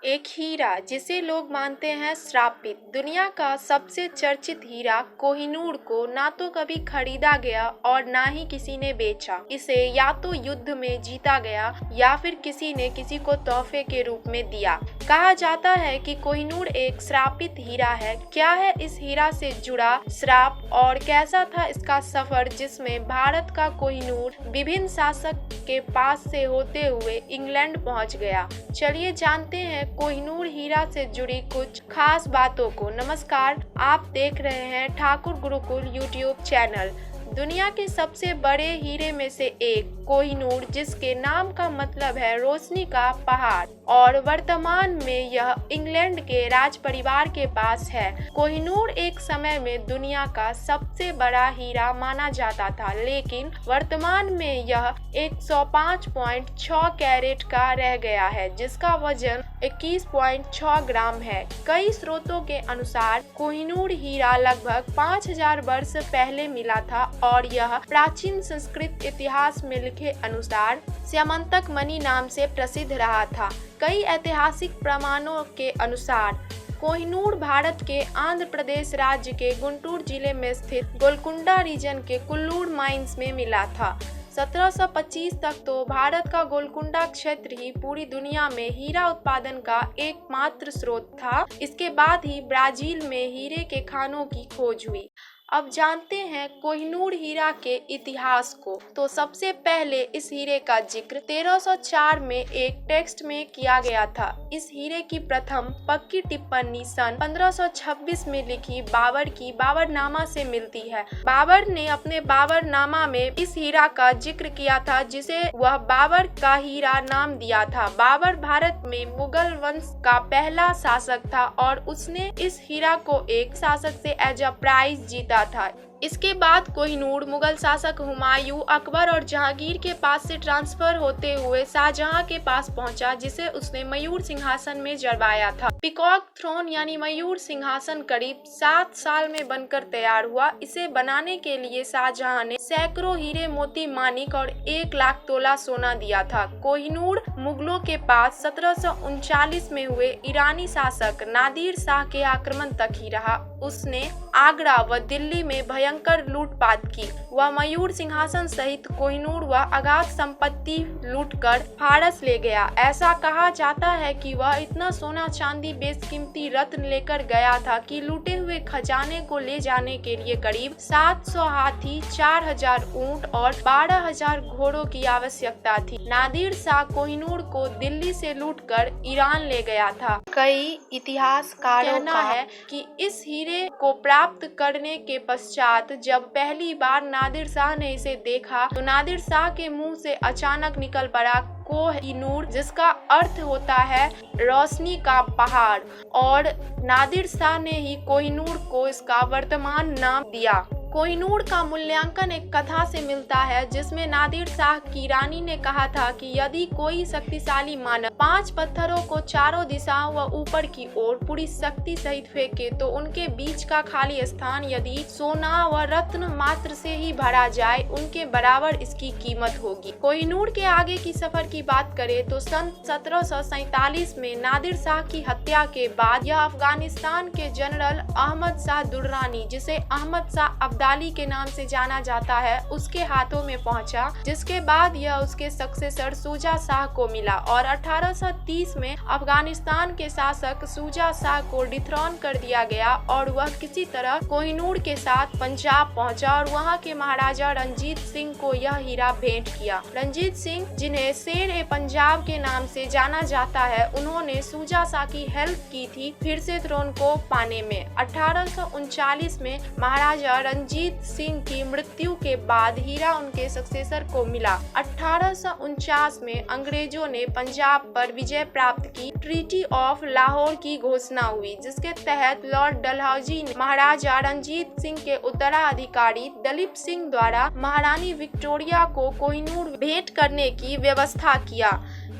एक हीरा जिसे लोग मानते हैं श्रापित। दुनिया का सबसे चर्चित हीरा कोहिनूर को ना तो कभी खरीदा गया और ना ही किसी ने बेचा। इसे या तो युद्ध में जीता गया या फिर किसी ने किसी को तोहफे के रूप में दिया। कहा जाता है कि कोहिनूर एक श्रापित हीरा है। क्या है इस हीरा से जुड़ा श्राप और कैसा था इसका सफर, जिसमें भारत का कोहिनूर विभिन्न शासक के पास से होते हुए इंग्लैंड पहुंच गया। चलिए जानते हैं कोहिनूर हीरा से जुड़ी कुछ खास बातों को। नमस्कार, आप देख रहे हैं ठाकुर गुरुकुल यूट्यूब चैनल। दुनिया के सबसे बड़े हीरे में से एक कोहिनूर, जिसके नाम का मतलब है रोशनी का पहाड़, और वर्तमान में यह इंग्लैंड के राज परिवार के पास है। कोहिनूर एक समय में दुनिया का सबसे बड़ा हीरा माना जाता था, लेकिन वर्तमान में यह 105.6 कैरेट का रह गया है, जिसका वजन 21.6 ग्राम है। कई स्रोतों के अनुसार कोहिनूर हीरा लगभग 5000 वर्ष पहले मिला था और यह प्राचीन संस्कृत इतिहास में लिखे अनुसार स्यमंतक मणि नाम से प्रसिद्ध रहा था। कई ऐतिहासिक प्रमाणों के अनुसार कोहिनूर भारत के आंध्र प्रदेश राज्य के गुंटूर जिले में स्थित गोलकुंडा रीजन के कुल्लूर माइंस में मिला था। 1725 तक तो भारत का गोलकुंडा क्षेत्र ही पूरी दुनिया में हीरा उत्पादन का एकमात्र स्रोत था। इसके बाद ही ब्राजील में हीरे के खानों की खोज हुई। अब जानते हैं कोहिनूर हीरा के इतिहास को। तो सबसे पहले इस हीरे का जिक्र 1304 में एक टेक्स्ट में किया गया था। इस हीरे की प्रथम पक्की टिप्पणी सन 1526 में लिखी बाबर की बाबरनामा से मिलती है। बाबर ने अपने बाबरनामा में इस हीरा का जिक्र किया था, जिसे वह बाबर का हीरा नाम दिया था। बाबर भारत में मुगल वंश का पहला शासक था और उसने इस हीरा को एक शासक से एज अ प्राइज जीता था। इसके बाद कोहिनूर मुगल शासक हुमायूं, अकबर और जहांगीर के पास से ट्रांसफर होते हुए शाहजहां के पास पहुंचा, जिसे उसने मयूर सिंहासन में जड़वाया था। पीकॉक थ्रोन यानी मयूर सिंहासन करीब 7 साल में बनकर तैयार हुआ। इसे बनाने के लिए शाहजहां ने सैकड़ों हीरे, मोती, मानिक और 1 लाख तोला सोना दिया था। कोहिनूर मुगलों के पास 1739 में हुए ईरानी शासक नादिर शाह के आक्रमण तक ही रहा। उसने आगरा व दिल्ली में भयंकर लूटपाट की। वह मयूर सिंहासन सहित कोहिनूर व अगाध संपत्ति लूटकर फारस ले गया। ऐसा कहा जाता है कि वह इतना सोना, चांदी, बेशकीमती रत्न लेकर गया था कि लूटे हुए खजाने को ले जाने के लिए करीब 700 हाथी, 4000 ऊंट और 12000 घोड़ों की आवश्यकता थी। नादिर शाह कोहिनूर को दिल्ली से लूटकर ईरान ले गया था। कई इतिहासकारों का कहना है कि इस हीरे को प्राप्त करने के पश्चात जब पहली बार नादिर शाह ने इसे देखा तो नादिर शाह के मुंह से अचानक निकल पड़ा कोहिनूर, जिसका अर्थ होता है रोशनी का पहाड़, और नादिर शाह ने ही कोहिनूर को इसका वर्तमान नाम दिया। कोहिनूर का मूल्यांकन एक कथा से मिलता है, जिसमें नादिर शाह की रानी ने कहा था कि यदि कोई शक्तिशाली मानव 5 पत्थरों को चारों दिशाओं व ऊपर की ओर पूरी शक्ति सहित फेंके तो उनके बीच का खाली स्थान यदि सोना व रत्न मात्र से ही भरा जाए, उनके बराबर इसकी कीमत होगी। कोहिनूर के आगे की सफर की बात करें तो सन 1747 में नादिर शाह की हत्या के बाद यह अफगानिस्तान के जनरल अहमद शाह दुर्रानी, जिसे अहमद शाह अब्दाली के नाम से जाना जाता है, उसके हाथों में पहुंचा, जिसके बाद यह उसके सक्सेसर शुजा शाह को मिला और 1830 में अफगानिस्तान के शासक शुजा शाह को डिथ्रॉन कर दिया गया और वह किसी तरह कोहिनूर के साथ पंजाब पहुंचा और वहां के महाराजा रंजीत सिंह को यह हीरा भेंट किया। रंजीत सिंह, जिन्हें शेर-ए-पंजाब के नाम से जाना जाता है, उन्होंने शुजा शाह की हेल्प की थी फिर से थ्रोन को पाने में। 1839 में महाराजा रंजीत सिंह की मृत्यु के बाद हीरा उनके सक्सेसर को मिला। 1849 में अंग्रेजों ने पंजाब पर विजय प्राप्त की। ट्रीटी ऑफ लाहौर की घोषणा हुई, जिसके तहत लॉर्ड डलहौजी ने महाराजा रंजीत सिंह के उत्तराधिकारी दलीप सिंह द्वारा महारानी विक्टोरिया को कोहिनूर भेंट करने की व्यवस्था किया।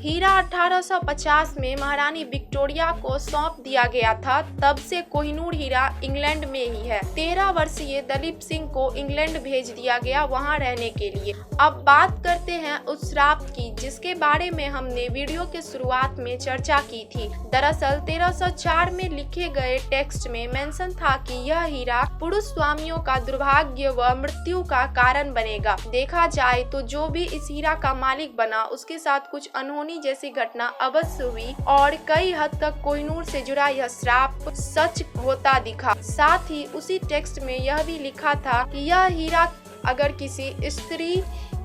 हीरा 1850 में महारानी विक्टोरिया को सौंप दिया गया था। तब से कोहिनूर हीरा इंग्लैंड में ही है। 13 वर्षीय दलीप सिंह को इंग्लैंड भेज दिया गया वहां रहने के लिए। अब बात करते हैं उस श्राप की जिसके बारे में हमने वीडियो के शुरुआत में चर्चा की थी। दरअसल 1304 में लिखे गए टेक्स्ट में मेंशन था कि यह हीरा पुरुष स्वामियों का दुर्भाग्य व मृत्यु का कारण बनेगा। देखा जाए तो जो भी इस हीरा का मालिक बना उसके साथ कुछ अनहोनी जैसी घटना अवश्य हुई और कई हद तक कोहिनूर से जुड़ा यह श्राप सच होता दिखा। साथ ही उसी टेक्स्ट में यह भी लिखा था कि यह हीरा अगर किसी स्त्री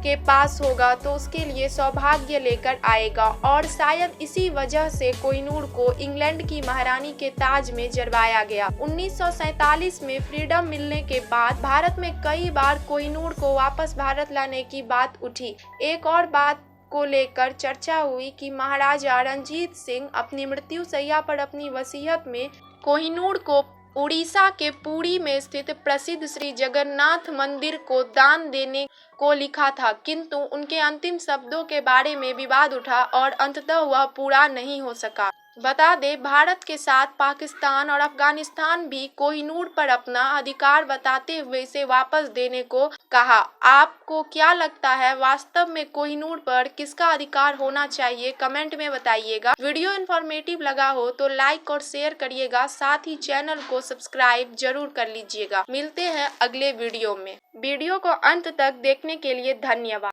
के पास होगा तो उसके लिए सौभाग्य लेकर आएगा और शायद इसी वजह से कोहिनूर को इंग्लैंड की महारानी के ताज में जरवाया गया। 1947 में फ्रीडम मिलने के बाद भारत में कई बार कोहिनूर को वापस भारत लाने की बात उठी। एक और बात को लेकर चर्चा हुई कि महाराजा रणजीत सिंह अपनी मृत्यु शैया पर अपनी वसीयत में कोहिनूर को उड़ीसा के पुरी में स्थित प्रसिद्ध श्री जगन्नाथ मंदिर को दान देने को लिखा था, किंतु उनके अंतिम शब्दों के बारे में विवाद उठा और अंततः वह पूरा नहीं हो सका। बता दें, भारत के साथ पाकिस्तान और अफगानिस्तान भी कोहिनूर पर अपना अधिकार बताते हुए इसे वापस देने को कहा। आपको क्या लगता है, वास्तव में कोहिनूर पर किसका अधिकार होना चाहिए? कमेंट में बताइएगा। वीडियो इन्फॉर्मेटिव लगा हो तो लाइक और शेयर करिएगा, साथ ही चैनल को सब्सक्राइब जरूर कर लीजिएगा। मिलते हैं अगले वीडियो में। वीडियो को अंत तक देखने के लिए धन्यवाद।